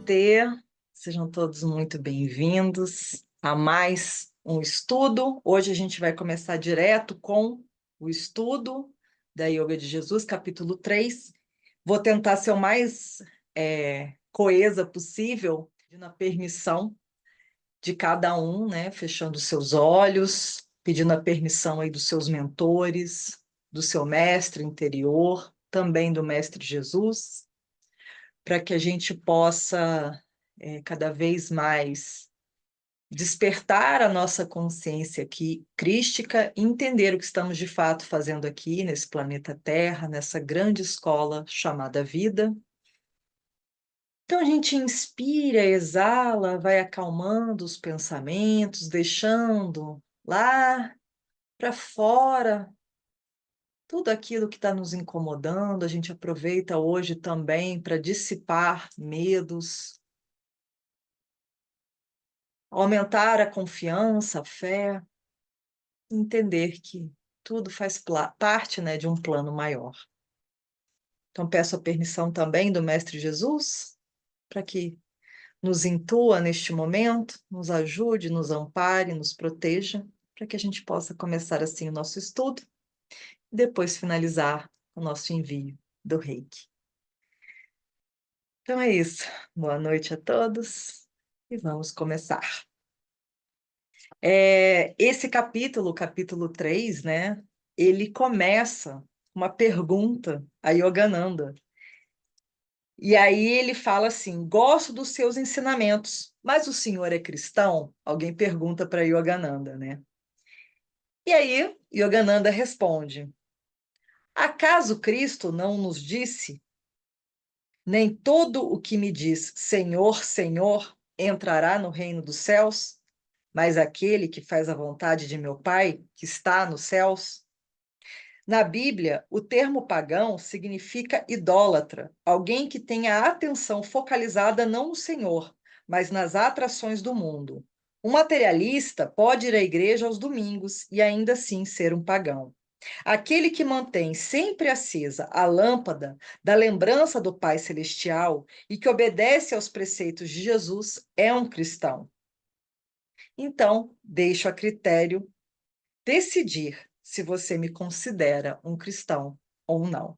Namastê, sejam todos muito bem-vindos a mais um estudo. Hoje a gente vai começar direto com o estudo da Yoga de Jesus, capítulo 3. Vou tentar ser o mais coesa possível, pedindo a permissão de cada um, né? Fechando seus olhos, pedindo a permissão aí dos seus mentores, do seu mestre interior, também do mestre Jesus, para que a gente possa cada vez mais despertar a nossa consciência aqui crística e entender o que estamos de fato fazendo aqui nesse planeta Terra, nessa grande escola chamada vida. Então a gente inspira, exala, vai acalmando os pensamentos, deixando lá para fora tudo aquilo que está nos incomodando. A gente aproveita hoje também para dissipar medos, aumentar a confiança, a fé, entender que tudo faz parte, né, de um plano maior. Então, peço a permissão também do Mestre Jesus para que nos intua neste momento, nos ajude, nos ampare, nos proteja, para que a gente possa começar assim o nosso estudo e depois finalizar o nosso envio do Reiki. Então é isso. Boa noite a todos e vamos começar. Esse capítulo, capítulo 3, né, ele começa uma pergunta a Yogananda. E aí ele fala assim: gosto dos seus ensinamentos, mas o senhor é cristão? Alguém pergunta para Yogananda, né? E aí Yogananda responde: acaso Cristo não nos disse: nem todo o que me diz Senhor, Senhor entrará no reino dos céus, mas aquele que faz a vontade de meu Pai, que está nos céus? Na Bíblia, o termo pagão significa idólatra, alguém que tem a atenção focalizada não no Senhor, mas nas atrações do mundo. Um materialista pode ir à igreja aos domingos e ainda assim ser um pagão. Aquele que mantém sempre acesa a lâmpada da lembrança do Pai Celestial e que obedece aos preceitos de Jesus é um cristão. Então, deixo a critério decidir se você me considera um cristão ou não.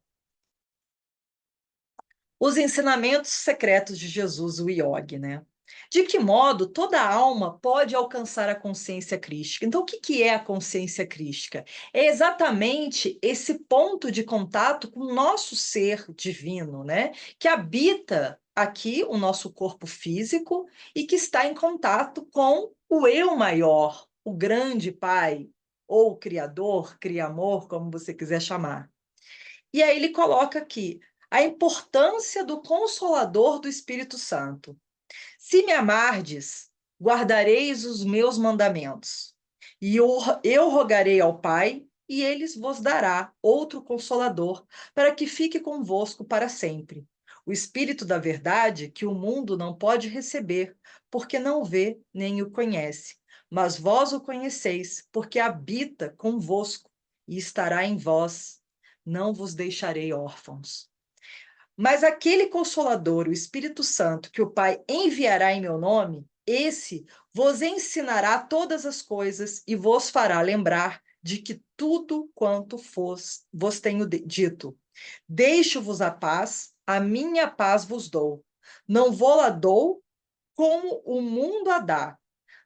Os ensinamentos secretos de Jesus, o Yogi, né? De que modo toda alma pode alcançar a consciência crística? Então, o que é a consciência crística? É exatamente esse ponto de contato com o nosso ser divino, né? Que habita aqui o nosso corpo físico e que está em contato com o eu maior, o grande Pai, ou Criador, Criamor, como você quiser chamar. E aí ele coloca aqui a importância do Consolador do Espírito Santo. Se me amardes, guardareis os meus mandamentos. E eu rogarei ao Pai, e ele vos dará outro Consolador, para que fique convosco para sempre. O Espírito da verdade que o mundo não pode receber, porque não vê nem o conhece. Mas vós o conheceis, porque habita convosco e estará em vós. Não vos deixarei órfãos. Mas aquele Consolador, o Espírito Santo, que o Pai enviará em meu nome, esse vos ensinará todas as coisas e vos fará lembrar de que tudo quanto vos tenho dito. Deixo-vos a minha paz vos dou. Não vou-la dou como o mundo a dá.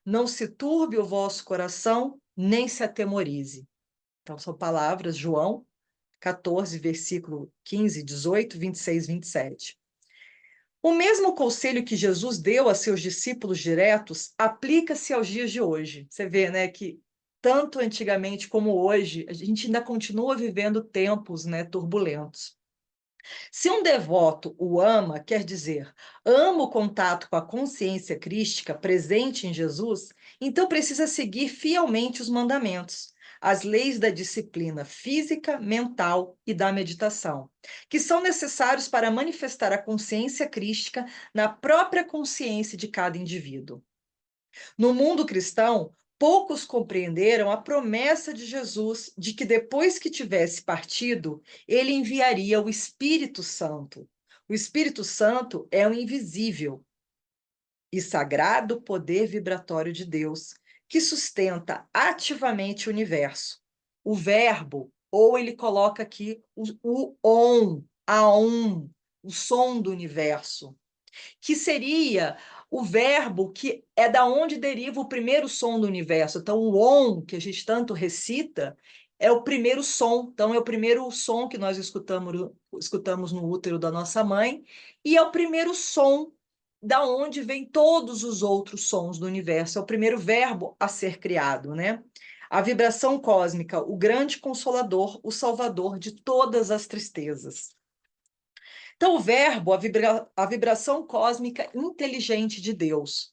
Não se turbe o vosso coração, nem se atemorize. Então, são palavras, João 14, versículo 15, 18, 26, 27. O mesmo conselho que Jesus deu a seus discípulos diretos aplica-se aos dias de hoje. Você vê, né, que tanto antigamente como hoje, a gente ainda continua vivendo tempos, né, turbulentos. Se um devoto o ama, quer dizer, ama o contato com a consciência crística presente em Jesus, então precisa seguir fielmente os mandamentos, as leis da disciplina física, mental e da meditação, que são necessários para manifestar a consciência crística na própria consciência de cada indivíduo. No mundo cristão, poucos compreenderam a promessa de Jesus de que depois que tivesse partido, ele enviaria o Espírito Santo. O Espírito Santo é o invisível, e sagrado poder vibratório de Deus, que sustenta ativamente o universo. O verbo, ou ele coloca aqui o on, a on, o som do universo, que seria o verbo que é da onde deriva o primeiro som do universo. Então, o on, que a gente tanto recita, é o primeiro som. Então, é o primeiro som que nós escutamos no útero da nossa mãe, e é o primeiro som da onde vem todos os outros sons do universo. É o primeiro verbo a ser criado, né? A vibração cósmica, o grande consolador, o salvador de todas as tristezas. Então, o verbo, a vibração cósmica inteligente de Deus.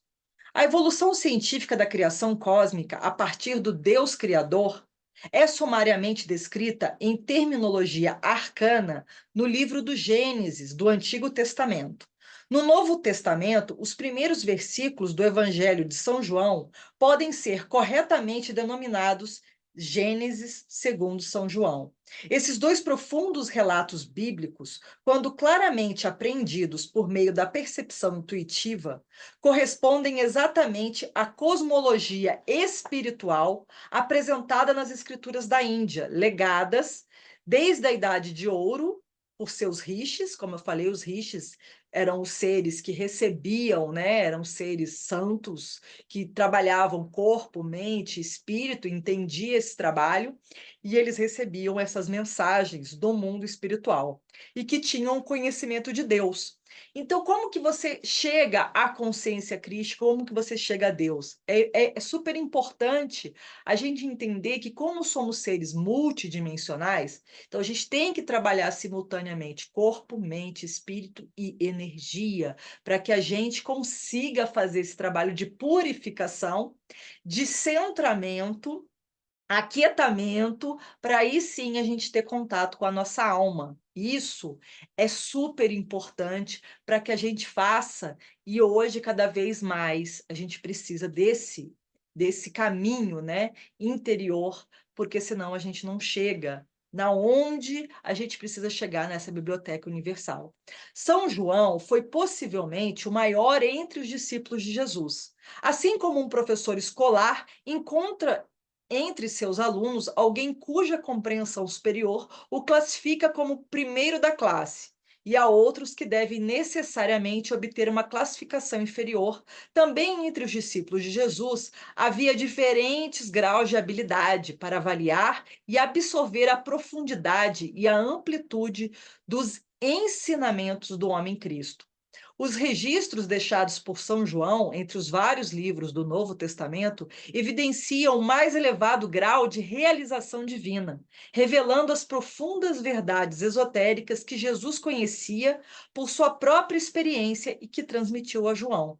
A evolução científica da criação cósmica a partir do Deus Criador é sumariamente descrita em terminologia arcana no livro do Gênesis, do Antigo Testamento. No Novo Testamento, os primeiros versículos do Evangelho de São João podem ser corretamente denominados Gênesis segundo São João. Esses dois profundos relatos bíblicos, quando claramente apreendidos por meio da percepção intuitiva, correspondem exatamente à cosmologia espiritual apresentada nas escrituras da Índia, legadas desde a Idade de Ouro por seus rishis. Como eu falei, os rishis eram os seres que recebiam, né? Eram seres santos que trabalhavam corpo, mente, espírito, entendia esse trabalho, e eles recebiam essas mensagens do mundo espiritual e que tinham conhecimento de Deus. Então, como que você chega à consciência crística? Como que você chega a Deus? É super importante a gente entender que, como somos seres multidimensionais, então a gente tem que trabalhar simultaneamente corpo, mente, espírito e energia, para que a gente consiga fazer esse trabalho de purificação, de centramento, aquietamento, para aí sim a gente ter contato com a nossa alma. Isso é super importante para que a gente faça, e hoje, cada vez mais, a gente precisa desse caminho, né, interior, porque senão a gente não chega na onde a gente precisa chegar nessa biblioteca universal. São João foi possivelmente o maior entre os discípulos de Jesus. Assim como um professor escolar encontra entre seus alunos alguém cuja compreensão superior o classifica como primeiro da classe, e há outros que devem necessariamente obter uma classificação inferior. Também entre os discípulos de Jesus havia diferentes graus de habilidade para avaliar e absorver a profundidade e a amplitude dos ensinamentos do homem Cristo. Os registros deixados por São João entre os vários livros do Novo Testamento evidenciam o mais elevado grau de realização divina, revelando as profundas verdades esotéricas que Jesus conhecia por sua própria experiência e que transmitiu a João.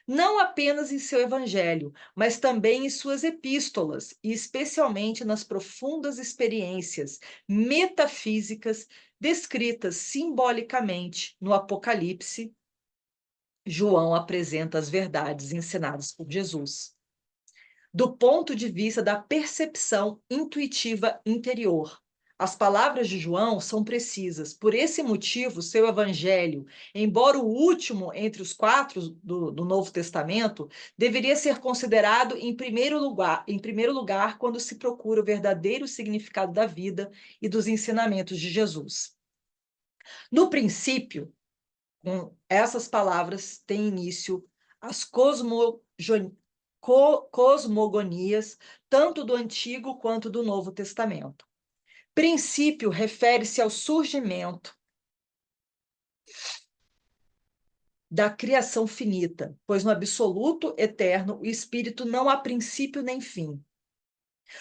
Não apenas em seu evangelho, mas também em suas epístolas, e especialmente nas profundas experiências metafísicas descritas simbolicamente no Apocalipse. João apresenta as verdades ensinadas por Jesus, do ponto de vista da percepção intuitiva interior. As palavras de João são precisas. Por esse motivo, seu evangelho, embora o último entre os quatro do Novo Testamento, deveria ser considerado em primeiro lugar quando se procura o verdadeiro significado da vida e dos ensinamentos de Jesus. No princípio, com essas palavras têm início as cosmogonias, tanto do Antigo quanto do Novo Testamento. Princípio refere-se ao surgimento da criação finita, pois no absoluto eterno o espírito não há princípio nem fim.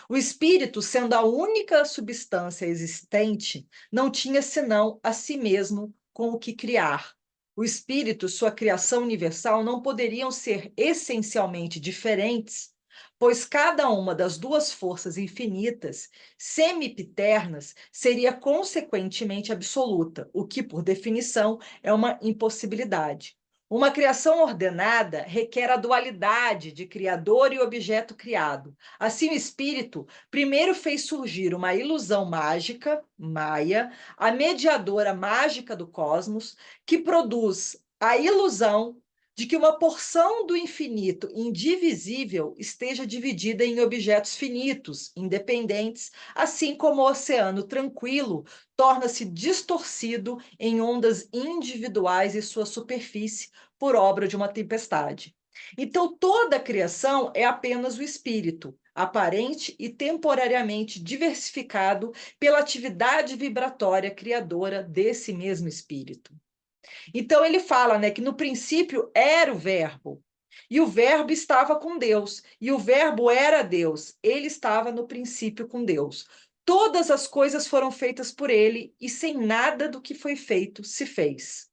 O espírito, sendo a única substância existente, não tinha senão a si mesmo com o que criar. O espírito, sua criação universal, não poderiam ser essencialmente diferentes, pois cada uma das duas forças infinitas, semipternas, seria consequentemente absoluta, o que, por definição, é uma impossibilidade. Uma criação ordenada requer a dualidade de criador e objeto criado. Assim, o espírito primeiro fez surgir uma ilusão mágica, Maia, a mediadora mágica do cosmos, que produz a ilusão de que uma porção do infinito indivisível esteja dividida em objetos finitos, independentes, assim como o oceano tranquilo torna-se distorcido em ondas individuais em sua superfície por obra de uma tempestade. Então, toda a criação é apenas o espírito, aparente e temporariamente diversificado pela atividade vibratória criadora desse mesmo espírito. Então ele fala, né, que no princípio era o verbo, e o verbo estava com Deus, e o verbo era Deus. Ele estava no princípio com Deus. Todas as coisas foram feitas por ele, e sem nada do que foi feito se fez.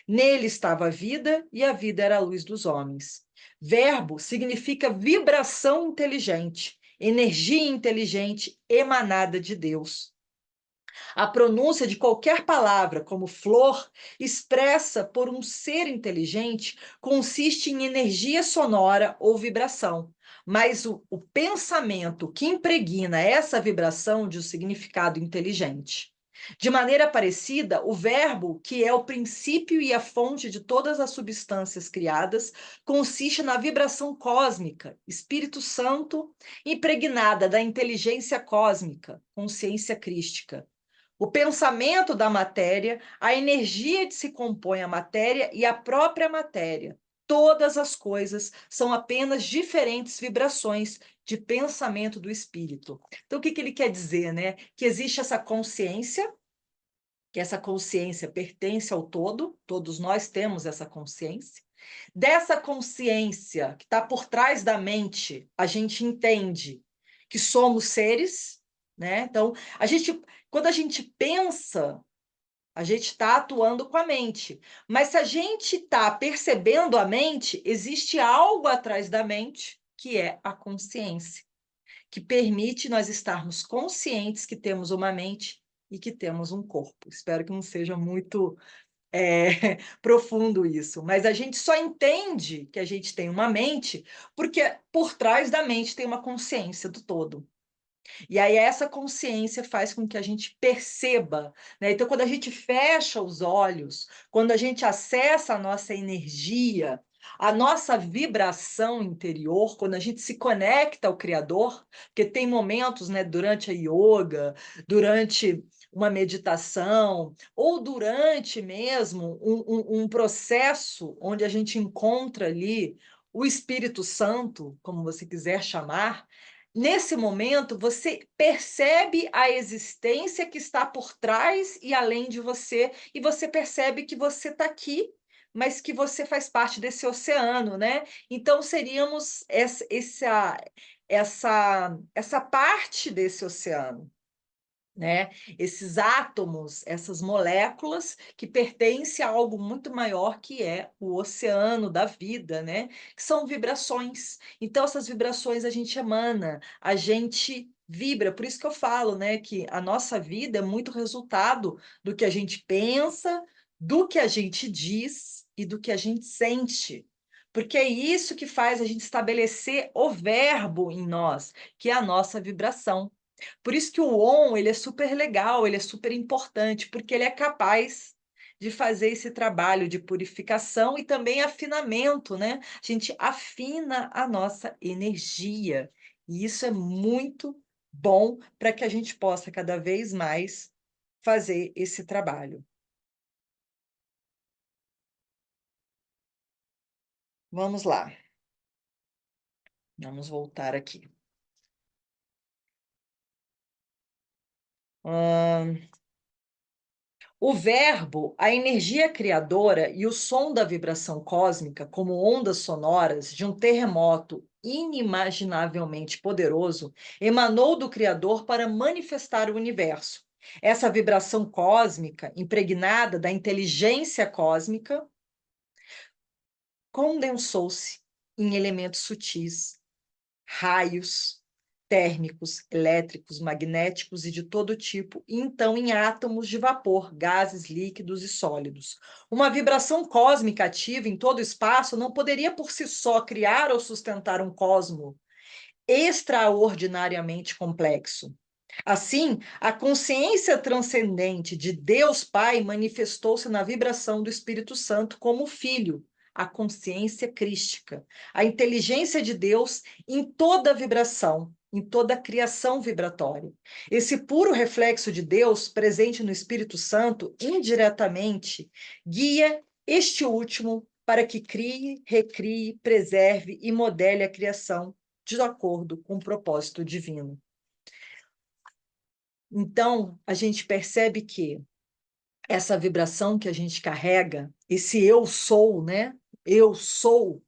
Nele estava a vida, e a vida era a luz dos homens. Verbo significa vibração inteligente, energia inteligente emanada de Deus. A pronúncia de qualquer palavra, como flor, expressa por um ser inteligente, consiste em energia sonora ou vibração. Mas o pensamento que impregna essa vibração de um significado inteligente. De maneira parecida, o verbo, que é o princípio e a fonte de todas as substâncias criadas, consiste na vibração cósmica, Espírito Santo, impregnada da inteligência cósmica, consciência crística. O pensamento da matéria, a energia de se compõe a matéria e a própria matéria. Todas as coisas são apenas diferentes vibrações de pensamento do espírito. Então, o que ele quer dizer, né? Que existe essa consciência, que essa consciência pertence ao todo, todos nós temos essa consciência. Dessa consciência que está por trás da mente, a gente entende que somos seres, né? Então, quando a gente pensa, a gente está atuando com a mente. Mas se a gente está percebendo a mente, existe algo atrás da mente, que é a consciência, que permite nós estarmos conscientes que temos uma mente e que temos um corpo. Espero que não seja muito profundo isso, mas a gente só entende que a gente tem uma mente porque por trás da mente tem uma consciência do todo. E aí essa consciência faz com que a gente perceba, né? Então, quando a gente fecha os olhos, quando a gente acessa a nossa energia, a nossa vibração interior, quando a gente se conecta ao Criador, porque tem momentos, né, durante a yoga, durante uma meditação, ou durante mesmo um processo onde a gente encontra ali o Espírito Santo, como você quiser chamar. Nesse momento, você percebe a existência que está por trás e além de você, e você percebe que você está aqui, mas que você faz parte desse oceano, né? Então, seríamos essa parte desse oceano, né? Esses átomos, essas moléculas que pertencem a algo muito maior que é o oceano da vida, né? Que são vibrações. Então, essas vibrações a gente emana, a gente vibra. Por isso que eu falo, né, que a nossa vida é muito resultado do que a gente pensa, do que a gente diz e do que a gente sente. Porque é isso que faz a gente estabelecer o verbo em nós, que é a nossa vibração. Por isso que o ON, ele é super legal, ele é super importante, porque ele é capaz de fazer esse trabalho de purificação e também afinamento, né? A gente afina a nossa energia. E isso é muito bom para que a gente possa cada vez mais fazer esse trabalho. Vamos lá. Vamos voltar aqui. O verbo, a energia criadora e o som da vibração cósmica, como ondas sonoras de um terremoto inimaginavelmente poderoso, emanou do Criador para manifestar o universo. Essa vibração cósmica, impregnada da inteligência cósmica, condensou-se em elementos sutis, raios térmicos, elétricos, magnéticos e de todo tipo, e então em átomos de vapor, gases, líquidos e sólidos. Uma vibração cósmica ativa em todo o espaço não poderia por si só criar ou sustentar um cosmo extraordinariamente complexo. Assim, a consciência transcendente de Deus Pai manifestou-se na vibração do Espírito Santo como Filho, a consciência crística, a inteligência de Deus em toda vibração, em toda criação vibratória. Esse puro reflexo de Deus, presente no Espírito Santo, indiretamente guia este último para que crie, recrie, preserve e modele a criação de acordo com o propósito divino. Então, a gente percebe que essa vibração que a gente carrega, esse eu sou, né? Eu sou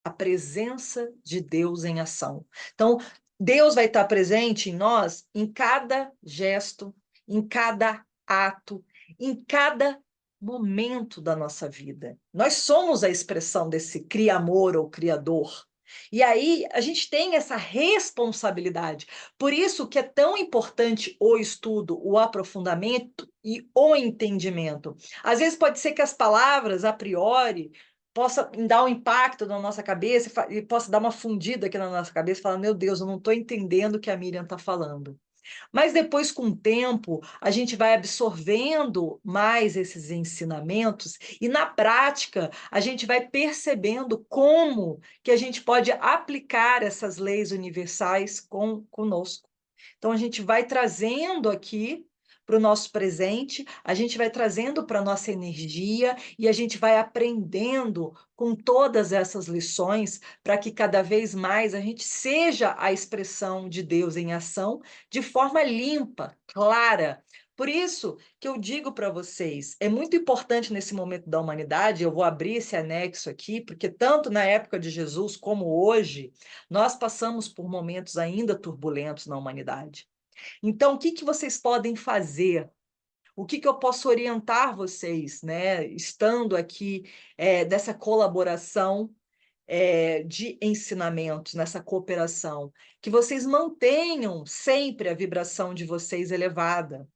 a presença de Deus em ação. Então, Deus vai estar presente em nós em cada gesto, em cada ato, em cada momento da nossa vida. Nós somos a expressão desse cria-amor ou criador. E aí a gente tem essa responsabilidade. Por isso que é tão importante o estudo, o aprofundamento e o entendimento. Às vezes pode ser que as palavras, a priori, possa dar um impacto na nossa cabeça e possa dar uma fundida aqui na nossa cabeça e falar, meu Deus, eu não estou entendendo o que a Miriam está falando. Mas depois, com o tempo, a gente vai absorvendo mais esses ensinamentos e, na prática, a gente vai percebendo como que a gente pode aplicar essas leis universais conosco. Então, a gente vai trazendo aqui para o nosso presente, a gente vai trazendo para a nossa energia e a gente vai aprendendo com todas essas lições para que cada vez mais a gente seja a expressão de Deus em ação de forma limpa, clara. Por isso que eu digo para vocês, é muito importante nesse momento da humanidade, eu vou abrir esse anexo aqui, porque tanto na época de Jesus como hoje, nós passamos por momentos ainda turbulentos na humanidade. Então, o que vocês podem fazer? O que eu posso orientar vocês, né, estando aqui, dessa colaboração, de ensinamentos, nessa cooperação? Que vocês mantenham sempre a vibração de vocês elevada.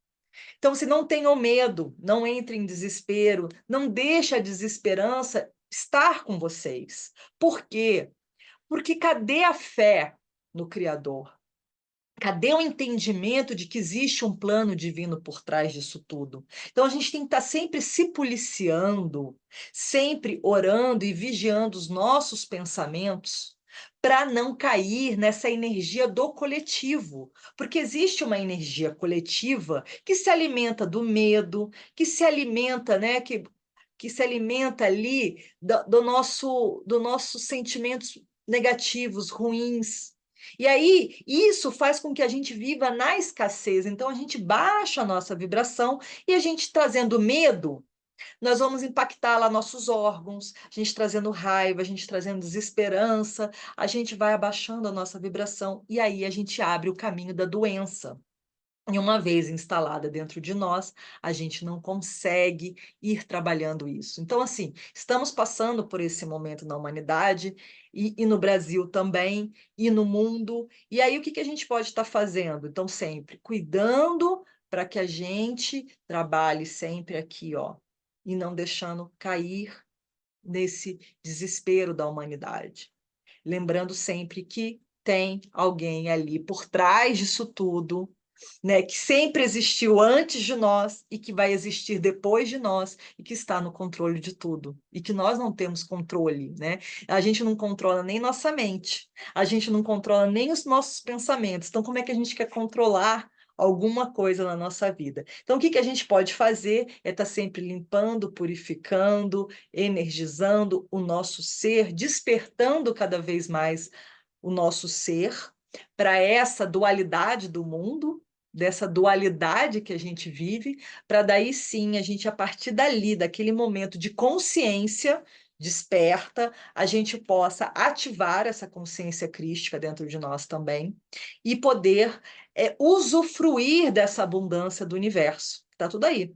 Então, se não tenham medo, não entrem em desespero, não deixe a desesperança estar com vocês. Por quê? Porque cadê a fé no Criador? Cadê o entendimento de que existe um plano divino por trás disso tudo? Então, a gente tem que estar sempre se policiando, sempre orando e vigiando os nossos pensamentos para não cair nessa energia do coletivo, porque existe uma energia coletiva que se alimenta do medo, que se alimenta, né, que se alimenta ali do nossos sentimentos negativos, ruins. E aí, isso faz com que a gente viva na escassez. Então, a gente baixa a nossa vibração e a gente trazendo medo, nós vamos impactar lá nossos órgãos, a gente trazendo raiva, a gente trazendo desesperança, a gente vai abaixando a nossa vibração e aí a gente abre o caminho da doença. E uma vez instalada dentro de nós, a gente não consegue ir trabalhando isso. Então, assim, estamos passando por esse momento na humanidade e no Brasil também, e no mundo. E aí, o que a gente pode estar fazendo? Então, sempre cuidando para que a gente trabalhe sempre aqui, ó, e não deixando cair nesse desespero da humanidade. Lembrando sempre que tem alguém ali por trás disso tudo, né, que sempre existiu antes de nós e que vai existir depois de nós e que está no controle de tudo e que nós não temos controle, né? A gente não controla nem nossa mente, a gente não controla nem os nossos pensamentos. Então, como é que a gente quer controlar alguma coisa na nossa vida? Então, o que a gente pode fazer é estar sempre limpando, purificando, energizando o nosso ser, despertando cada vez mais o nosso ser para essa dualidade do mundo, dessa dualidade que a gente vive, para daí sim a gente, a partir dali, daquele momento de consciência desperta, a gente possa ativar essa consciência crística dentro de nós também e poder usufruir dessa abundância do universo. Está tudo aí.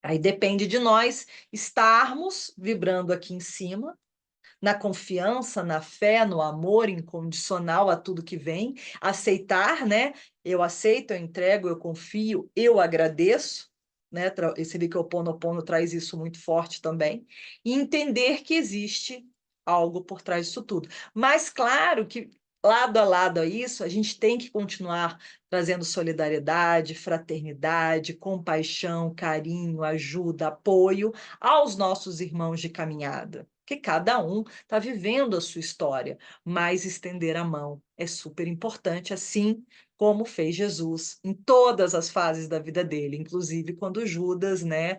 Aí depende de nós estarmos vibrando aqui em cima, na confiança, na fé, no amor incondicional a tudo que vem, aceitar, né? Eu aceito, eu entrego, eu confio, eu agradeço, né? Você vê que o Ho Oponopono traz isso muito forte também, e entender que existe algo por trás disso tudo. Mas claro que lado a lado a isso, a gente tem que continuar trazendo solidariedade, fraternidade, compaixão, carinho, ajuda, apoio aos nossos irmãos de caminhada, porque cada um está vivendo a sua história, mas estender a mão é super importante, assim como fez Jesus em todas as fases da vida dele, inclusive quando Judas, né,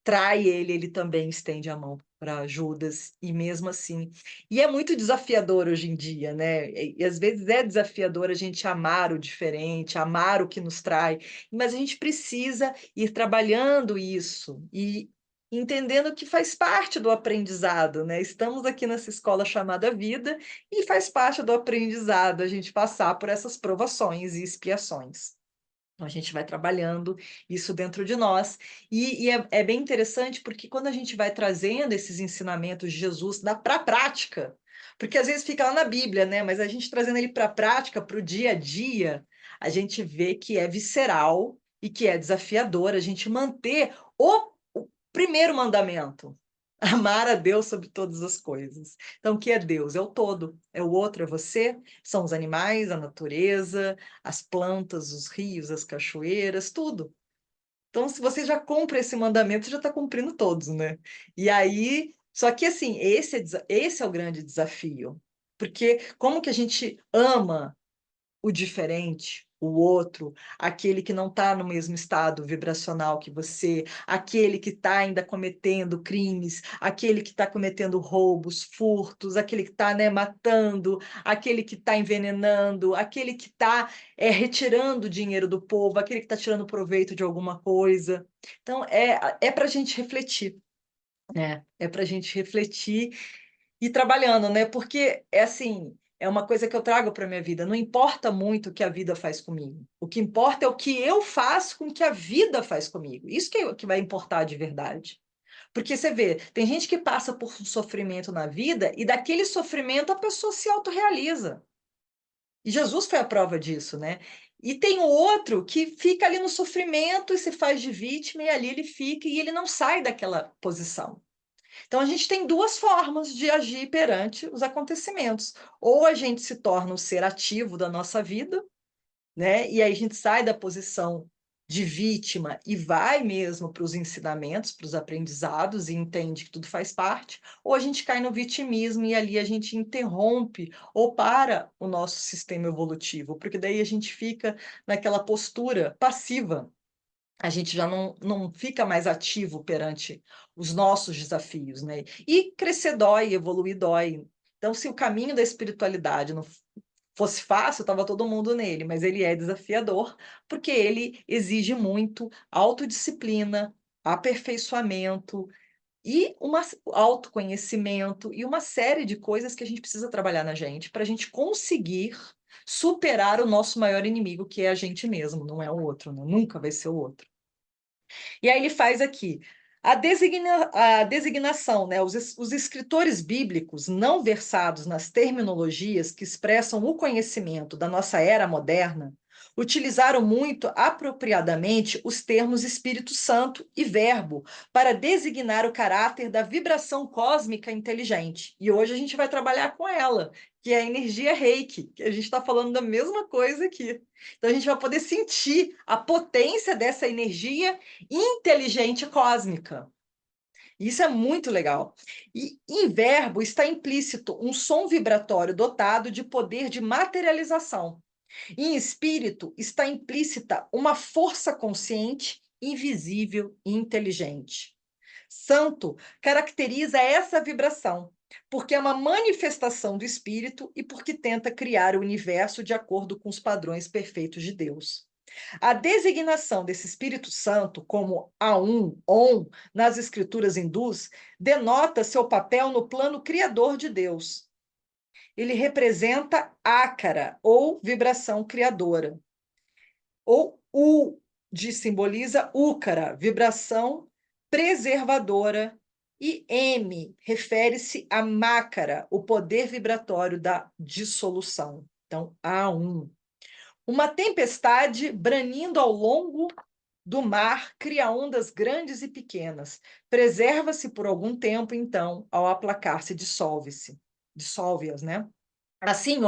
trai ele, ele também estende a mão para Judas, e mesmo assim e é muito desafiador hoje em dia, né, e às vezes é desafiador a gente amar o diferente, amar o que nos trai, mas a gente precisa ir trabalhando isso e entendendo que faz parte do aprendizado, né, estamos aqui nessa escola chamada vida, e faz parte do aprendizado a gente passar por essas provações e expiações. Então, a gente vai trabalhando isso dentro de nós, e é bem interessante, porque quando a gente vai trazendo esses ensinamentos de Jesus para a prática, porque às vezes fica lá na Bíblia, né, mas a gente trazendo ele para a prática, para o dia a dia, a gente vê que é visceral e que é desafiador a gente manter o primeiro mandamento, amar a Deus sobre todas as coisas. Então, o que é Deus? É o todo, é o outro, é você, são os animais, a natureza, as plantas, os rios, as cachoeiras, tudo. Então, se você já cumpre esse mandamento, você já está cumprindo todos, né. E aí só que assim, esse é o grande desafio, porque como que a gente ama o diferente, o outro, aquele que não está no mesmo estado vibracional que você, aquele que está ainda cometendo crimes, aquele que está cometendo roubos, furtos, aquele que está, né, matando, aquele que está envenenando, aquele que está, retirando o dinheiro do povo, aquele que está tirando proveito de alguma coisa. Então é para a gente refletir, né, é para a gente refletir e trabalhando, né, porque é assim, é uma coisa que eu trago para minha vida, não importa muito o que a vida faz comigo, o que importa é o que eu faço com o que a vida faz comigo, isso que vai importar de verdade. Porque você vê, tem gente que passa por um sofrimento na vida e daquele sofrimento a pessoa se autorrealiza, e Jesus foi a prova disso, né. E tem o outro que fica ali no sofrimento e se faz de vítima e ali ele fica e ele não sai daquela posição. Então a gente tem 2 formas de agir perante os acontecimentos. Ou a gente se torna o ser ativo da nossa vida, né, e aí a gente sai da posição de vítima e vai mesmo para os ensinamentos, para os aprendizados e entende que tudo faz parte, ou a gente cai no vitimismo e ali a gente interrompe ou para o nosso sistema evolutivo, porque daí a gente fica naquela postura passiva, a gente já não fica mais ativo perante os nossos desafios, né. E crescer dói, evoluir dói. Então, se o caminho da espiritualidade não fosse fácil, estava todo mundo nele, mas ele é desafiador, porque ele exige muito autodisciplina, aperfeiçoamento e autoconhecimento e uma série de coisas que a gente precisa trabalhar na gente, para a gente conseguir superar o nosso maior inimigo, que é a gente mesmo, não é o outro, né, nunca vai ser o outro. E aí ele faz aqui, a designação, né, os escritores bíblicos não versados nas terminologias que expressam o conhecimento da nossa era moderna, utilizaram muito apropriadamente os termos Espírito Santo e Verbo para designar o caráter da vibração cósmica inteligente. E hoje a gente vai trabalhar com ela, que é a energia Reiki, que a gente está falando da mesma coisa aqui. Então a gente vai poder sentir a potência dessa energia inteligente cósmica. Isso é muito legal. E em verbo está implícito um som vibratório dotado de poder de materialização. Em espírito está implícita uma força consciente, invisível e inteligente. Santo caracteriza essa vibração, porque é uma manifestação do espírito e porque tenta criar o universo de acordo com os padrões perfeitos de Deus. A designação desse Espírito Santo como Aum, Om, nas escrituras hindus, denota seu papel no plano criador de Deus. Ele representa ácara, ou vibração criadora. Ou U, de simboliza úcara, vibração preservadora. E M, refere-se à mácara, o poder vibratório da dissolução. Então, A1. Uma tempestade branindo ao longo do mar cria ondas grandes e pequenas. Preserva-se por algum tempo, então, ao aplacar-se, dissolve-se. Dissolve-as, né? Assim,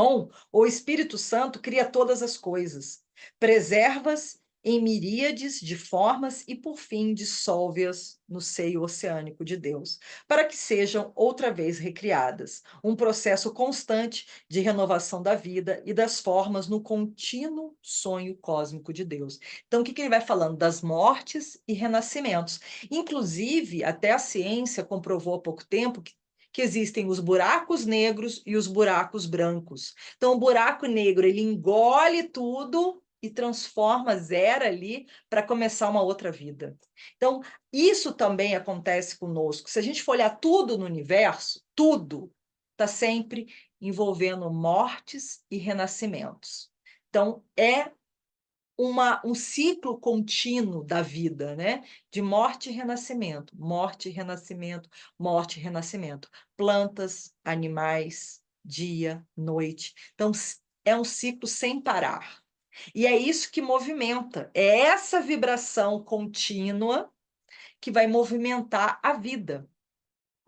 o Espírito Santo cria todas as coisas, preserva-as em miríades de formas e, por fim, dissolve-as no seio oceânico de Deus, para que sejam outra vez recriadas. Um processo constante de renovação da vida e das formas no contínuo sonho cósmico de Deus. Então, o que ele vai falando? Das mortes e renascimentos. Inclusive, até a ciência comprovou há pouco tempo que existem os buracos negros e os buracos brancos. Então, o buraco negro, ele engole tudo e transforma, zera ali para começar uma outra vida. Então, isso também acontece conosco. Se a gente for olhar tudo no universo, tudo está sempre envolvendo mortes e renascimentos. Então, é um ciclo contínuo da vida, né? De morte e renascimento, morte e renascimento, morte e renascimento. Plantas, animais, dia, noite. Então, é um ciclo sem parar. E é isso que movimenta, é essa vibração contínua que vai movimentar a vida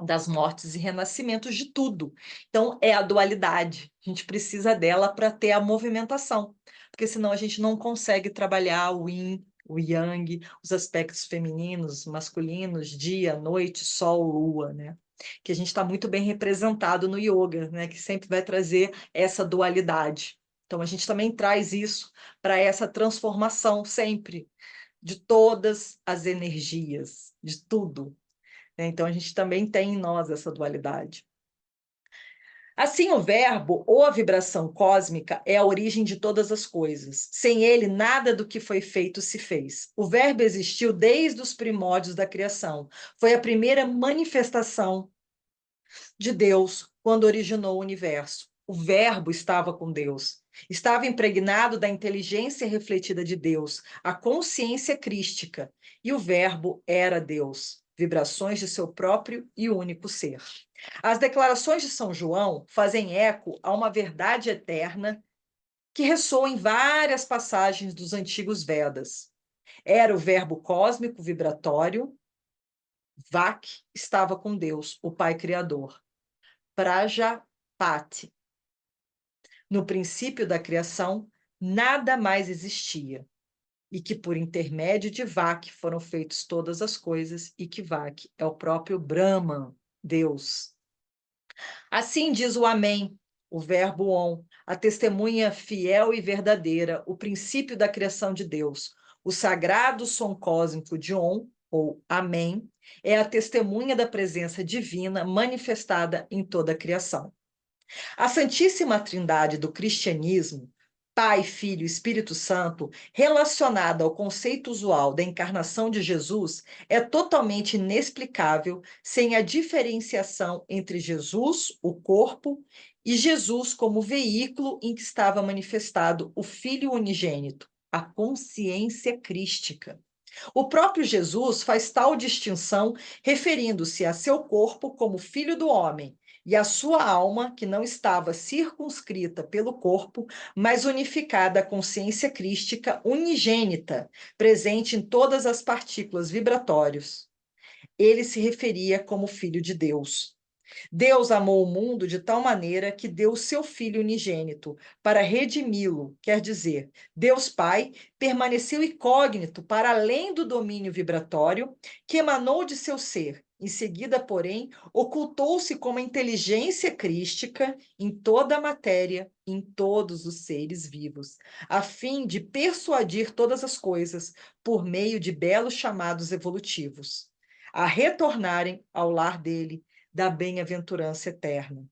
das mortes e renascimentos de tudo. Então, é a dualidade. A gente precisa dela para ter a movimentação, porque senão a gente não consegue trabalhar o yin, o yang, os aspectos femininos, masculinos, dia, noite, sol, lua, né? Que a gente está muito bem representado no yoga, né? Que sempre vai trazer essa dualidade. Então, a gente também traz isso para essa transformação sempre de todas as energias, de tudo, né? Então, a gente também tem em nós essa dualidade. Assim, o verbo ou a vibração cósmica é a origem de todas as coisas. Sem ele, nada do que foi feito se fez. O verbo existiu desde os primórdios da criação. Foi a primeira manifestação de Deus quando originou o universo. O verbo estava com Deus. Estava impregnado da inteligência refletida de Deus, a consciência crística. E o verbo era Deus, vibrações de seu próprio e único ser. As declarações de São João fazem eco a uma verdade eterna que ressoa em várias passagens dos antigos Vedas. Era o verbo cósmico vibratório, Vak estava com Deus, o Pai Criador. Prajapati. No princípio da criação, nada mais existia, e que por intermédio de Vak foram feitas todas as coisas, e que Vak é o próprio Brahman, Deus. Assim diz o Amém, o verbo on, a testemunha fiel e verdadeira, o princípio da criação de Deus. O sagrado som cósmico de On, ou Amém, é a testemunha da presença divina manifestada em toda a criação. A Santíssima Trindade do cristianismo, Pai, Filho e Espírito Santo, relacionada ao conceito usual da encarnação de Jesus, é totalmente inexplicável sem a diferenciação entre Jesus, o corpo, e Jesus como veículo em que estava manifestado o Filho unigênito, a consciência crística. O próprio Jesus faz tal distinção, referindo-se a seu corpo como filho do homem e a sua alma, que não estava circunscrita pelo corpo, mas unificada à consciência crística unigênita, presente em todas as partículas vibratórias. Ele se referia como filho de Deus. Deus amou o mundo de tal maneira que deu o seu Filho unigênito para redimi-lo, quer dizer, Deus Pai permaneceu incógnito para além do domínio vibratório que emanou de seu ser. Em seguida, porém, ocultou-se como inteligência crística em toda a matéria, em todos os seres vivos, a fim de persuadir todas as coisas, por meio de belos chamados evolutivos, a retornarem ao lar dele da bem-aventurança eterna.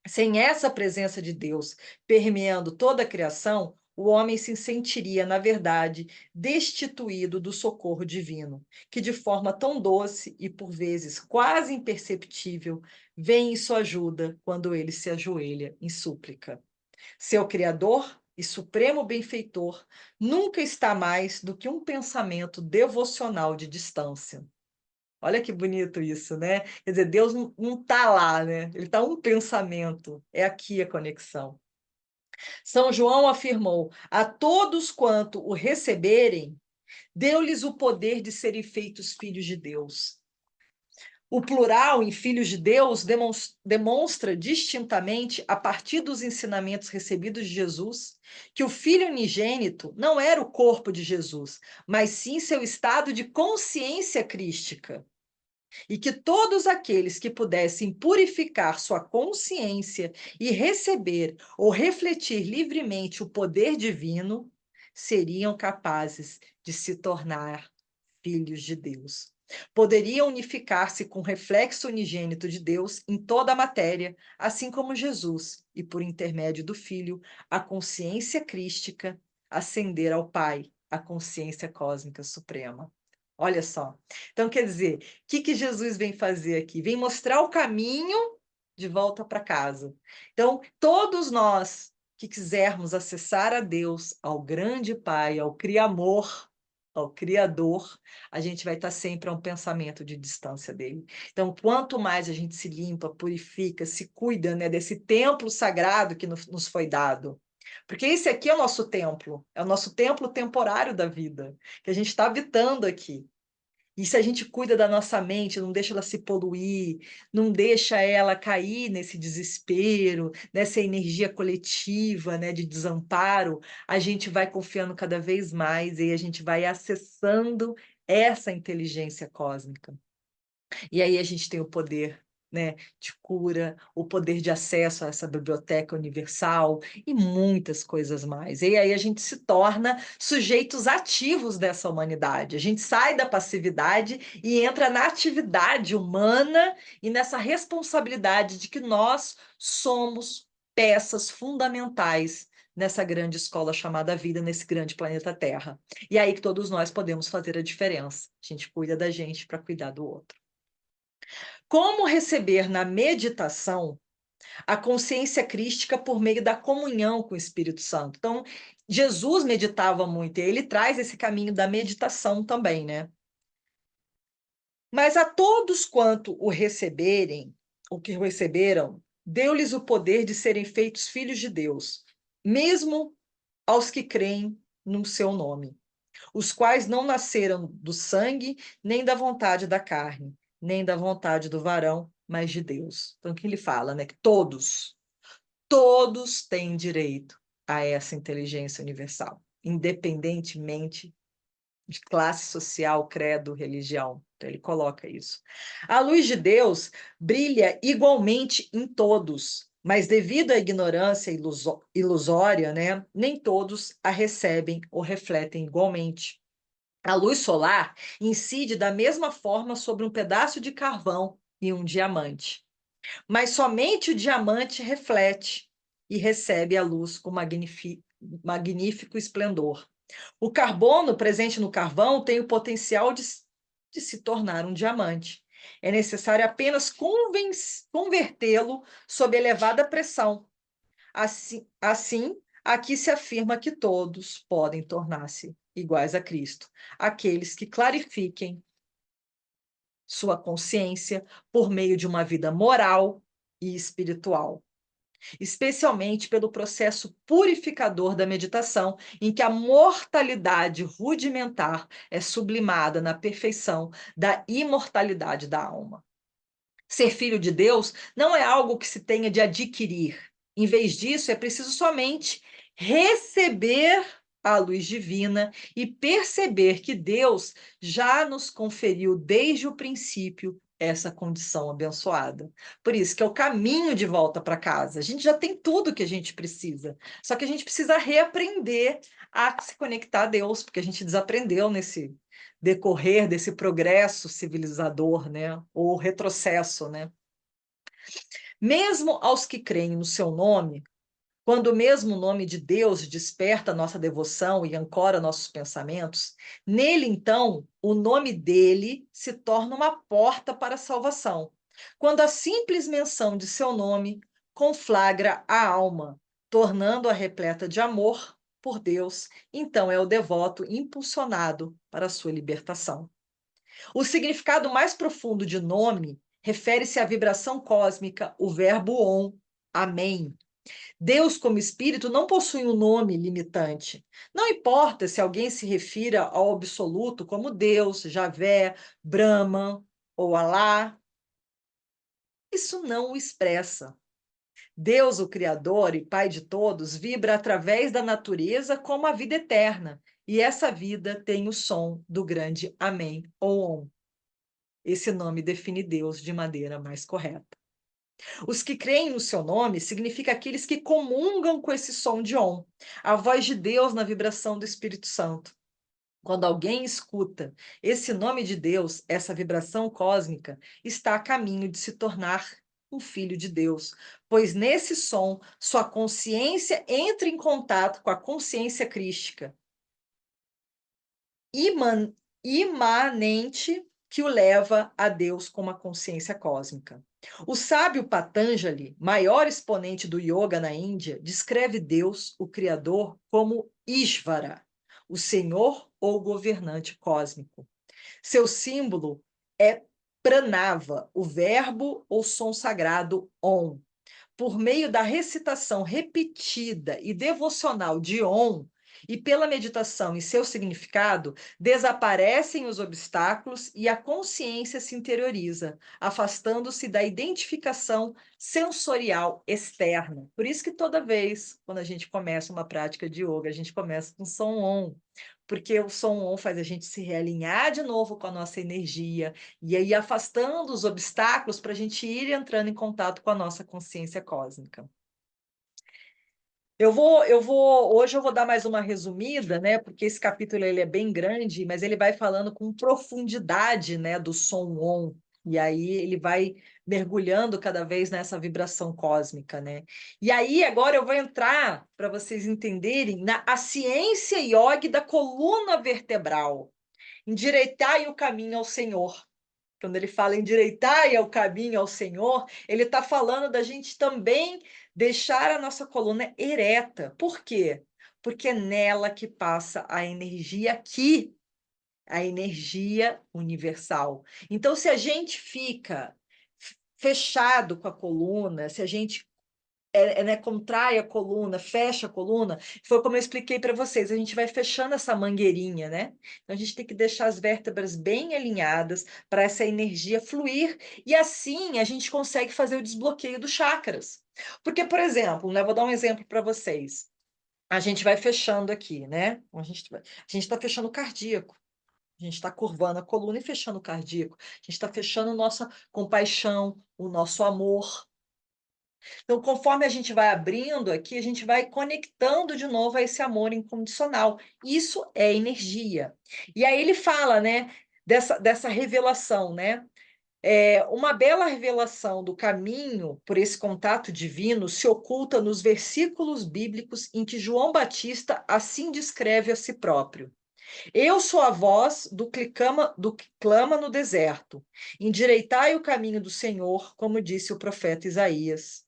Sem essa presença de Deus permeando toda a criação, o homem se sentiria, na verdade, destituído do socorro divino, que de forma tão doce e por vezes quase imperceptível, vem em sua ajuda quando ele se ajoelha em súplica. Seu Criador e supremo benfeitor nunca está mais do que um pensamento devocional de distância. Olha que bonito isso, né? Quer dizer, Deus não está lá, né? Ele está um pensamento. É aqui a conexão. São João afirmou: a todos quanto o receberem, deu-lhes o poder de serem feitos filhos de Deus. O plural em filhos de Deus demonstra distintamente, a partir dos ensinamentos recebidos de Jesus, que o Filho unigênito não era o corpo de Jesus, mas sim seu estado de consciência crística. E que todos aqueles que pudessem purificar sua consciência e receber ou refletir livremente o poder divino seriam capazes de se tornar filhos de Deus. Poderiam unificar-se com o reflexo unigênito de Deus em toda a matéria, assim como Jesus, e por intermédio do Filho, a consciência crística ascender ao Pai, a consciência cósmica suprema. Olha só. Então, quer dizer, o que Jesus vem fazer aqui? Vem mostrar o caminho de volta para casa. Então, todos nós que quisermos acessar a Deus, ao grande Pai, ao Criamor, ao Criador, a gente vai estar sempre a um pensamento de distância dele. Então, quanto mais a gente se limpa, purifica, se cuida, né, desse templo sagrado que nos foi dado. Porque esse aqui é o nosso templo temporário da vida, que a gente está habitando aqui. E se a gente cuida da nossa mente, não deixa ela se poluir, não deixa ela cair nesse desespero, nessa energia coletiva, né, de desamparo, a gente vai confiando cada vez mais e a gente vai acessando essa inteligência cósmica. E aí a gente tem o poder, né, de cura, o poder de acesso a essa biblioteca universal e muitas coisas mais. E aí a gente se torna sujeitos ativos dessa humanidade. A gente sai da passividade e entra na atividade humana e nessa responsabilidade de que nós somos peças fundamentais nessa grande escola chamada vida, nesse grande planeta Terra. E aí que todos nós podemos fazer a diferença. A gente cuida da gente para cuidar do outro. Como receber na meditação a consciência crística por meio da comunhão com o Espírito Santo? Então, Jesus meditava muito, e ele traz esse caminho da meditação também, né? Mas a todos quanto o receberem, o que o receberam, deu-lhes o poder de serem feitos filhos de Deus, mesmo aos que creem no seu nome, os quais não nasceram do sangue, nem da vontade da carne, nem da vontade do varão, mas de Deus. Então, o que ele fala, né? Que todos têm direito a essa inteligência universal, independentemente de classe social, credo, religião. Então, ele coloca isso. A luz de Deus brilha igualmente em todos, mas devido à ignorância ilusória, né, nem todos a recebem ou refletem igualmente. A luz solar incide da mesma forma sobre um pedaço de carvão e um diamante, mas somente o diamante reflete e recebe a luz com magnífico esplendor. O carbono presente no carvão tem o potencial de se tornar um diamante. É necessário apenas convertê-lo sob elevada pressão. Assim, aqui se afirma que todos podem tornar-se iguais a Cristo, aqueles que clarifiquem sua consciência por meio de uma vida moral e espiritual, especialmente pelo processo purificador da meditação, em que a mortalidade rudimentar é sublimada na perfeição da imortalidade da alma. Ser filho de Deus não é algo que se tenha de adquirir. Em vez disso, é preciso somente receber a luz divina e perceber que Deus já nos conferiu desde o princípio essa condição abençoada. Por isso que é o caminho de volta para casa. A gente já tem tudo que a gente precisa, só que a gente precisa reaprender a se conectar a Deus, porque a gente desaprendeu nesse decorrer desse progresso civilizador, né, ou retrocesso, né? Mesmo aos que creem no seu nome, quando o mesmo nome de Deus desperta nossa devoção e ancora nossos pensamentos, nele então o nome dele se torna uma porta para a salvação. Quando a simples menção de seu nome conflagra a alma, tornando-a repleta de amor por Deus, então é o devoto impulsionado para a sua libertação. O significado mais profundo de nome refere-se à vibração cósmica, o verbo on, amém. Deus, como espírito, não possui um nome limitante. Não importa se alguém se refira ao absoluto como Deus, Javé, Brahman ou Alá. isso não o expressa. Deus, o Criador e Pai de todos, vibra através da natureza como a vida eterna, e essa vida tem o som do grande Amém ou Om. Esse nome define Deus de maneira mais correta. Os que creem no seu nome significa aqueles que comungam com esse som de Om, a voz de Deus na vibração do Espírito Santo. Quando alguém escuta esse nome de Deus, essa vibração cósmica, está a caminho de se tornar um filho de Deus, pois nesse som sua consciência entra em contato com a consciência crística imanente que o leva a Deus como a consciência cósmica. O sábio Patanjali, maior exponente do yoga na Índia, descreve Deus, o Criador, como Ishvara, o Senhor ou governante cósmico. Seu símbolo é Pranava, o verbo ou som sagrado Om. Por meio da recitação repetida e devocional de Om, e pela meditação em seu significado, desaparecem os obstáculos e a consciência se interioriza, afastando-se da identificação sensorial externa. Por isso que toda vez, quando a gente começa uma prática de yoga, a gente começa com som Om, porque o som Om faz a gente se realinhar de novo com a nossa energia, e aí afastando os obstáculos para a gente ir entrando em contato com a nossa consciência cósmica. Hoje eu vou dar mais uma resumida, né? Porque esse capítulo ele é bem grande, mas ele vai falando com profundidade, né, do som Om. E aí ele vai mergulhando cada vez nessa vibração cósmica, né? E aí agora eu vou entrar para vocês entenderem na a ciência yoga da coluna vertebral. Endireitai o caminho ao Senhor. Quando ele fala endireitai o caminho ao Senhor, ele está falando da gente também deixar a nossa coluna ereta. Por quê? Porque é nela que passa a energia aqui, a energia universal. Então, se a gente fica fechado com a coluna, se a gente né, contrai a coluna, fecha a coluna, foi como eu expliquei para vocês, a gente vai fechando essa mangueirinha, né? Então a gente tem que deixar as vértebras bem alinhadas para essa energia fluir, e assim a gente consegue fazer o desbloqueio dos chakras. Porque, por exemplo, né, vou dar um exemplo para vocês. A gente vai fechando aqui, né? A gente está fechando o cardíaco. A gente está curvando a coluna e fechando o cardíaco. A gente está fechando nossa compaixão, o nosso amor. Então, conforme a gente vai abrindo aqui, a gente vai conectando de novo a esse amor incondicional. Isso é energia. E aí ele fala, né, dessa revelação, né? Uma bela revelação do caminho por esse contato divino se oculta nos versículos bíblicos em que João Batista assim descreve a si próprio. Eu sou a voz do que clama no deserto. Endireitai o caminho do Senhor, como disse o profeta Isaías.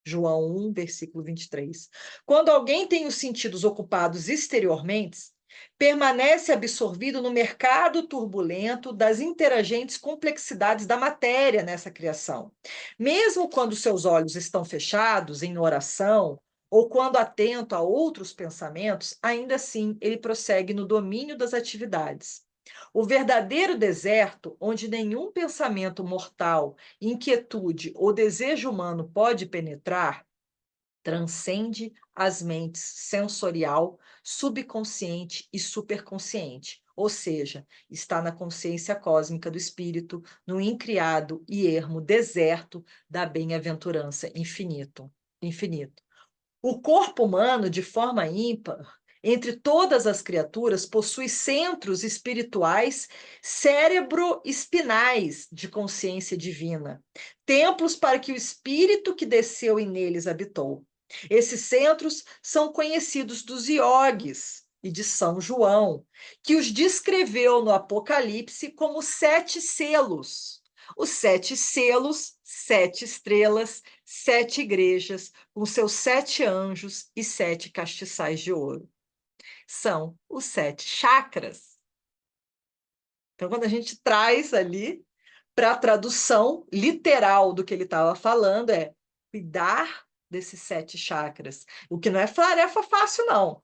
João 1, versículo 23. Quando alguém tem os sentidos ocupados exteriormente, permanece absorvido no mercado turbulento das interagentes complexidades da matéria nessa criação. Mesmo quando seus olhos estão fechados em oração, ou quando atento a outros pensamentos, ainda assim ele prossegue no domínio das atividades. O verdadeiro deserto, onde nenhum pensamento mortal, inquietude ou desejo humano pode penetrar, transcende as mentes sensorial, subconsciente e superconsciente, ou seja, está na consciência cósmica do espírito, no incriado e ermo deserto da bem-aventurança infinito. O corpo humano, de forma ímpar, entre todas as criaturas, possui centros espirituais cérebro-espinais de consciência divina, templos para que o espírito que desceu e neles habitou. Esses centros são conhecidos dos iogues e de São João, que os descreveu no Apocalipse como 7 selos. Os 7 selos, 7 estrelas, 7 igrejas, com seus 7 anjos e 7 castiçais de ouro. São os 7 chakras. Então, quando a gente traz ali para a tradução literal do que ele estava falando, é cuidar desses 7 chakras. O que não é tarefa fácil, não.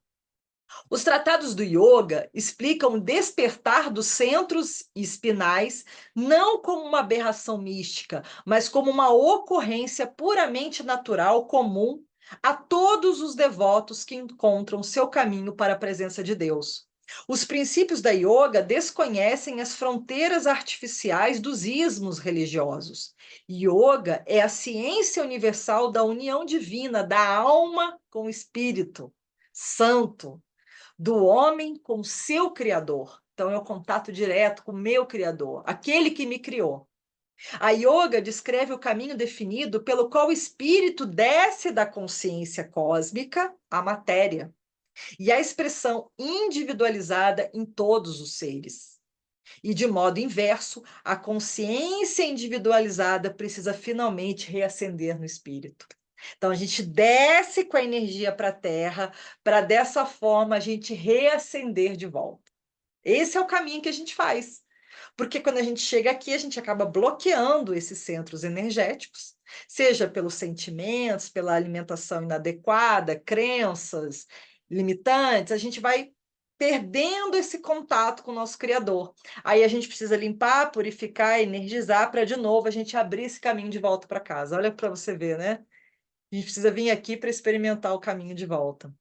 Os tratados do yoga explicam o despertar dos centros espinais não como uma aberração mística, mas como uma ocorrência puramente natural comum a todos os devotos que encontram seu caminho para a presença de Deus. Os princípios da yoga desconhecem as fronteiras artificiais dos ismos religiosos. Yoga é a ciência universal da união divina da alma com o espírito santo, do homem com seu Criador. Então, é o contato direto com o meu Criador, aquele que me criou. A yoga descreve o caminho definido pelo qual o espírito desce da consciência cósmica à matéria, e a expressão individualizada em todos os seres. E, de modo inverso, a consciência individualizada precisa finalmente reacender no espírito. Então, a gente desce com a energia para a Terra, para dessa forma a gente reacender de volta. Esse é o caminho que a gente faz. Porque quando a gente chega aqui, a gente acaba bloqueando esses centros energéticos, seja pelos sentimentos, pela alimentação inadequada, crenças limitantes, a gente vai perdendo esse contato com o nosso Criador. Aí a gente precisa limpar, purificar, energizar, para de novo a gente abrir esse caminho de volta para casa. Olha para você ver, né? A gente precisa vir aqui para experimentar o caminho de volta.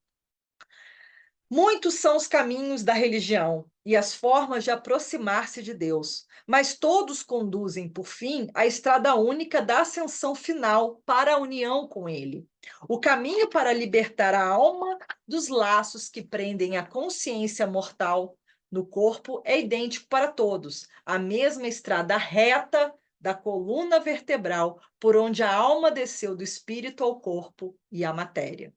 Muitos são os caminhos da religião e as formas de aproximar-se de Deus, mas todos conduzem, por fim, à estrada única da ascensão final para a união com Ele. O caminho para libertar a alma dos laços que prendem a consciência mortal no corpo é idêntico para todos, a mesma estrada reta da coluna vertebral por onde a alma desceu do espírito ao corpo e à matéria.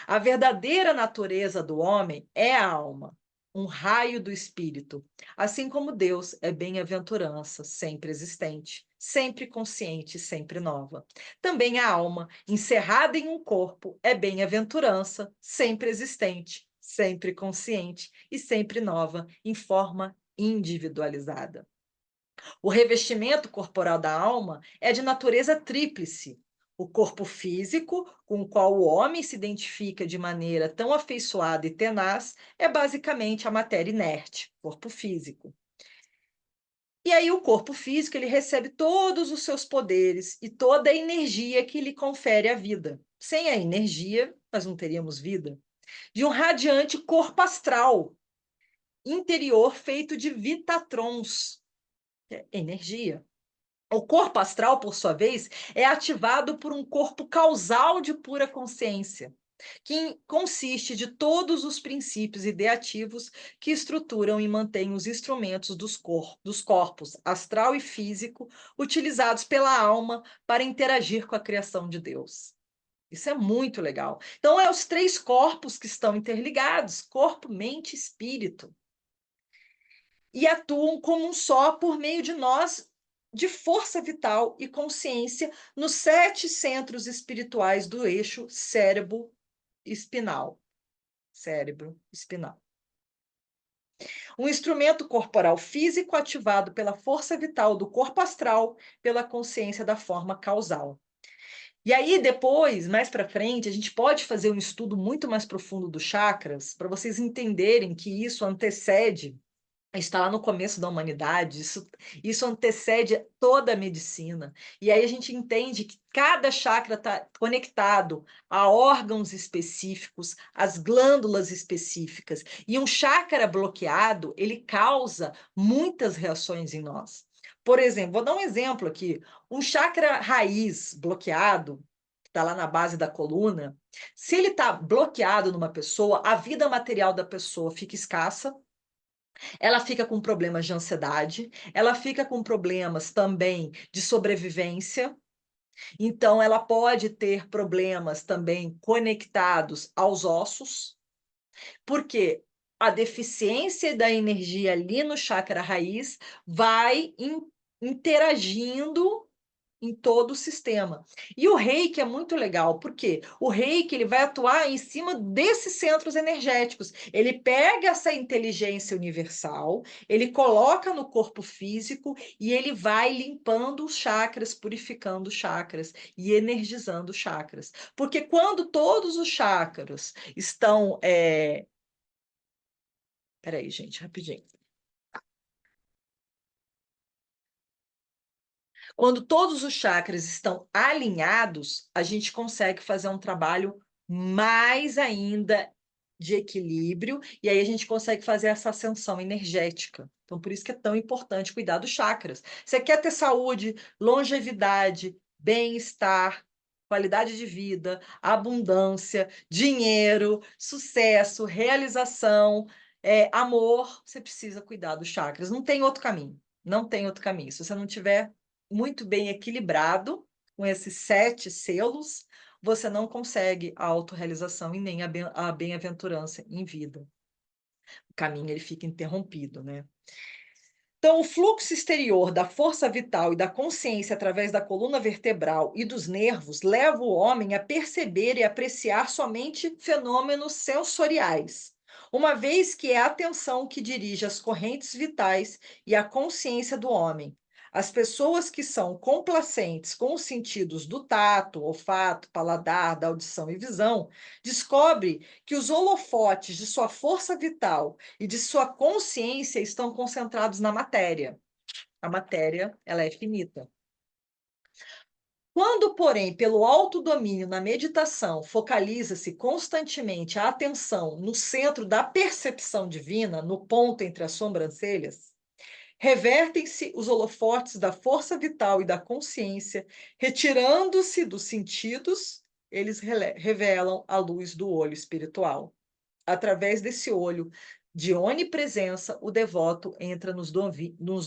A verdadeira natureza do homem é a alma, um raio do espírito, assim como Deus é bem-aventurança, sempre existente, sempre consciente, sempre nova. Também a alma, encerrada em um corpo, é bem-aventurança, sempre existente, sempre consciente e sempre nova, em forma individualizada. O revestimento corporal da alma é de natureza tríplice. O corpo físico, com o qual o homem se identifica de maneira tão afeiçoada e tenaz, é basicamente a matéria inerte, corpo físico. E aí o corpo físico, ele recebe todos os seus poderes e toda a energia que lhe confere a vida. Sem a energia, nós não teríamos vida. De um radiante corpo astral interior feito de vitatrons, que é energia. O corpo astral, por sua vez, é ativado por um corpo causal de pura consciência, que consiste de todos os princípios ideativos que estruturam e mantêm os instrumentos dos corpos astral e físico utilizados pela alma para interagir com a criação de Deus. Isso é muito legal. Então, é os três corpos que estão interligados: corpo, mente e espírito, e atuam como um só por meio de nós, de força vital e consciência, nos 7 centros espirituais do eixo cérebro-espinal. Cérebro-espinal. Um instrumento corporal físico ativado pela força vital do corpo astral, pela consciência da forma causal. E aí, depois, mais para frente, a gente pode fazer um estudo muito mais profundo dos chakras, para vocês entenderem que isso antecede. Está lá no começo da humanidade, isso antecede toda a medicina. E aí a gente entende que cada chakra está conectado a órgãos específicos, às glândulas específicas. E um chakra bloqueado, ele causa muitas reações em nós. Por exemplo, vou dar um exemplo aqui. Um chakra raiz bloqueado, que está lá na base da coluna, se ele está bloqueado numa pessoa, a vida material da pessoa fica escassa, ela fica com problemas de ansiedade, ela fica com problemas também de sobrevivência, então ela pode ter problemas também conectados aos ossos, porque a deficiência da energia ali no chakra raiz vai interagindo em todo o sistema. E o reiki é muito legal, porque o reiki ele vai atuar em cima desses centros energéticos. Ele pega essa inteligência universal, ele coloca no corpo físico e ele vai limpando os chakras, purificando os chakras e energizando os chakras. Porque quando todos os chakras estão Espera aí, gente, rapidinho. Quando todos os chakras estão alinhados, a gente consegue fazer um trabalho mais ainda de equilíbrio, e aí a gente consegue fazer essa ascensão energética. Então, por isso que é tão importante cuidar dos chakras. Você quer ter saúde, longevidade, bem-estar, qualidade de vida, abundância, dinheiro, sucesso, realização, amor, você precisa cuidar dos chakras. Não tem outro caminho. Não tem outro caminho. Se você não tiver muito bem equilibrado com esses 7 selos, você não consegue a autorrealização e nem a bem-aventurança em vida. O caminho ele fica interrompido, né? Então, o fluxo exterior da força vital e da consciência através da coluna vertebral e dos nervos leva o homem a perceber e apreciar somente fenômenos sensoriais, uma vez que é a atenção que dirige as correntes vitais e a consciência do homem. As pessoas que são complacentes com os sentidos do tato, olfato, paladar, da audição e visão, descobrem que os holofotes de sua força vital e de sua consciência estão concentrados na matéria. A matéria, ela é finita. Quando, porém, pelo autodomínio na meditação, focaliza-se constantemente a atenção no centro da percepção divina, no ponto entre as sobrancelhas, revertem-se os holofotes da força vital e da consciência, retirando-se dos sentidos, eles revelam a luz do olho espiritual. Através desse olho de onipresença, o devoto entra nos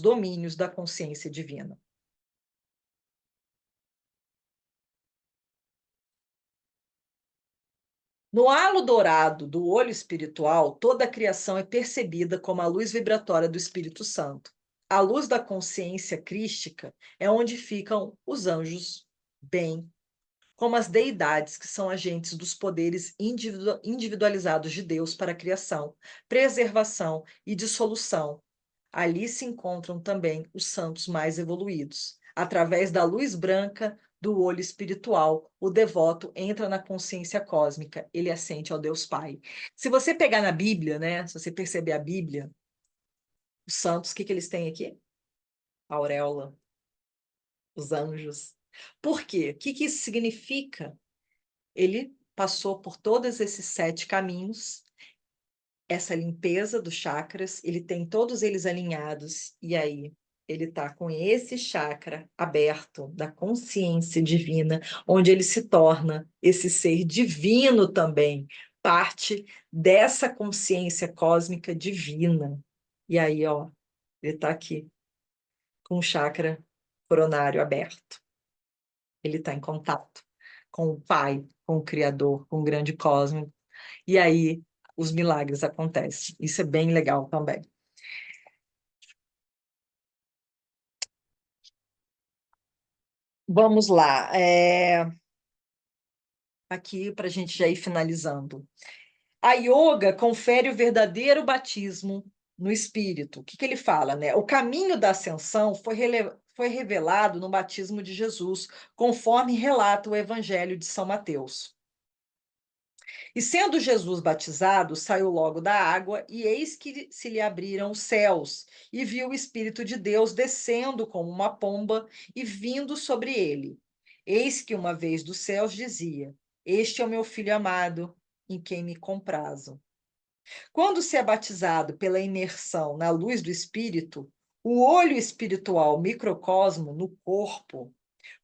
domínios da consciência divina. No halo dourado do olho espiritual, toda a criação é percebida como a luz vibratória do Espírito Santo. A luz da consciência crística é onde ficam os anjos, bem como as deidades, que são agentes dos poderes individualizados de Deus para a criação, preservação e dissolução. Ali se encontram também os santos mais evoluídos. Através da luz branca do olho espiritual, o devoto entra na consciência cósmica, ele assente ao Deus Pai. Se você pegar na Bíblia, né, se você perceber a Bíblia, os santos, o que que eles têm aqui? A auréola, os anjos. Por quê? O que que isso significa? Ele passou por todos esses 7 caminhos, essa limpeza dos chakras, ele tem todos eles alinhados, e aí ele está com esse chakra aberto da consciência divina, onde ele se torna esse ser divino também, parte dessa consciência cósmica divina. E aí, ó, ele está aqui com o chakra coronário aberto. Ele está em contato com o Pai, com o Criador, com o grande cosmos. E aí os milagres acontecem. Isso é bem legal também. Vamos lá. Aqui para a gente já ir finalizando. A yoga confere o verdadeiro batismo no espírito. O que que ele fala, né? O caminho da ascensão foi revelado no batismo de Jesus, conforme relata o Evangelho de São Mateus. E sendo Jesus batizado, saiu logo da água, e eis que se lhe abriram os céus, e viu o Espírito de Deus descendo como uma pomba e vindo sobre ele. Eis que uma vez dos céus dizia: Este é o meu filho amado, em quem me comprazo. Quando se é batizado pela imersão na luz do Espírito, o olho espiritual microcosmo no corpo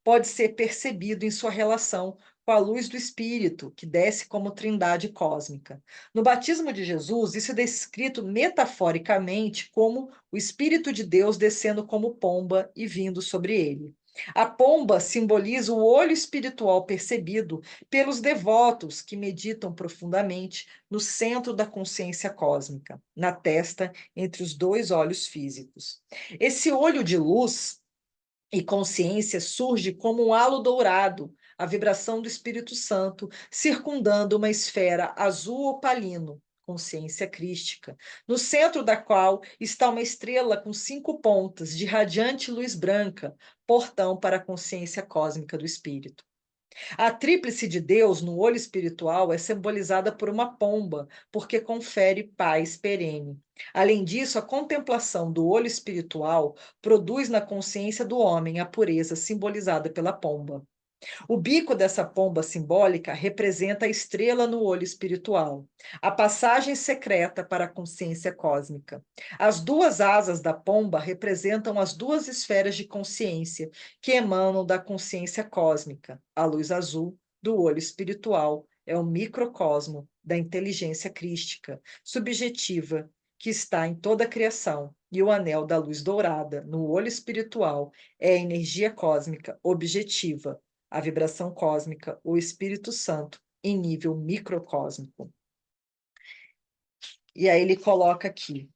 pode ser percebido em sua relação com a luz do Espírito, que desce como trindade cósmica. No batismo de Jesus, isso é descrito metaforicamente como o Espírito de Deus descendo como pomba e vindo sobre ele. A pomba simboliza o olho espiritual percebido pelos devotos que meditam profundamente no centro da consciência cósmica, na testa, entre os 2 olhos físicos. Esse olho de luz e consciência surge como um halo dourado, a vibração do Espírito Santo, circundando uma esfera azul opalino, consciência crística, no centro da qual está uma estrela com 5 pontas, de radiante luz branca, portão para a consciência cósmica do Espírito. A tríplice de Deus no olho espiritual é simbolizada por uma pomba, porque confere paz perene. Além disso, a contemplação do olho espiritual produz na consciência do homem a pureza simbolizada pela pomba. O bico dessa pomba simbólica representa a estrela no olho espiritual, a passagem secreta para a consciência cósmica. As duas asas da pomba representam as duas esferas de consciência que emanam da consciência cósmica. A luz azul do olho espiritual é o microcosmo da inteligência crística, subjetiva, que está em toda a criação, e o anel da luz dourada no olho espiritual é a energia cósmica objetiva, a vibração cósmica, o Espírito Santo, em nível microcósmico. E aí ele coloca aqui: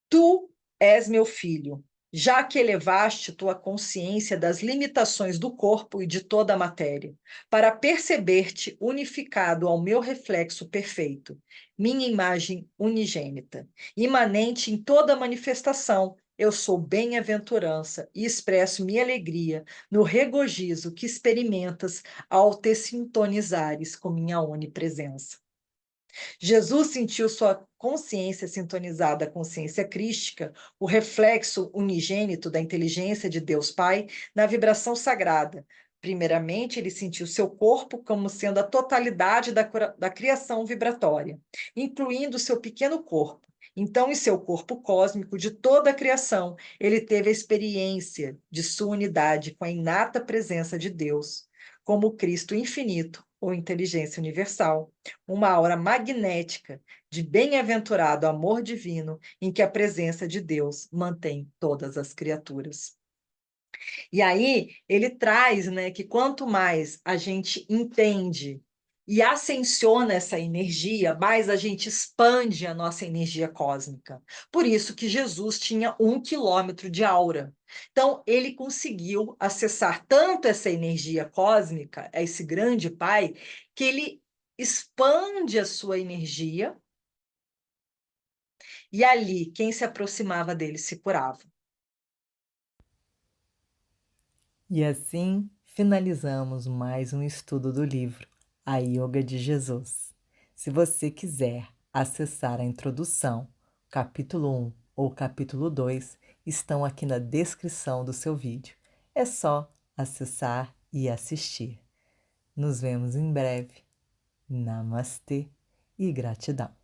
Tu és meu filho, já que elevaste tua consciência das limitações do corpo e de toda a matéria, para perceber-te unificado ao meu reflexo perfeito, minha imagem unigênita, imanente em toda manifestação. Eu sou bem-aventurança e expresso minha alegria no regozijo que experimentas ao te sintonizares com minha onipresença. Jesus sentiu sua consciência sintonizada à consciência crística, o reflexo unigênito da inteligência de Deus Pai, na vibração sagrada. Primeiramente, ele sentiu seu corpo como sendo a totalidade da criação vibratória, incluindo seu pequeno corpo. Então, em seu corpo cósmico de toda a criação, ele teve a experiência de sua unidade com a inata presença de Deus, como Cristo infinito ou inteligência universal, uma aura magnética de bem-aventurado amor divino em que a presença de Deus mantém todas as criaturas. E aí ele traz, né, que quanto mais a gente entende e ascensiona essa energia, mais a gente expande a nossa energia cósmica. Por isso que Jesus tinha 1 quilômetro de aura. Então, ele conseguiu acessar tanto essa energia cósmica, esse grande Pai, que ele expande a sua energia e ali, quem se aproximava dele se curava. E assim finalizamos mais um estudo do livro A Yoga de Jesus. Se você quiser acessar a introdução, capítulo 1 ou capítulo 2, estão aqui na descrição do seu vídeo. É só acessar e assistir. Nos vemos em breve. Namastê e gratidão.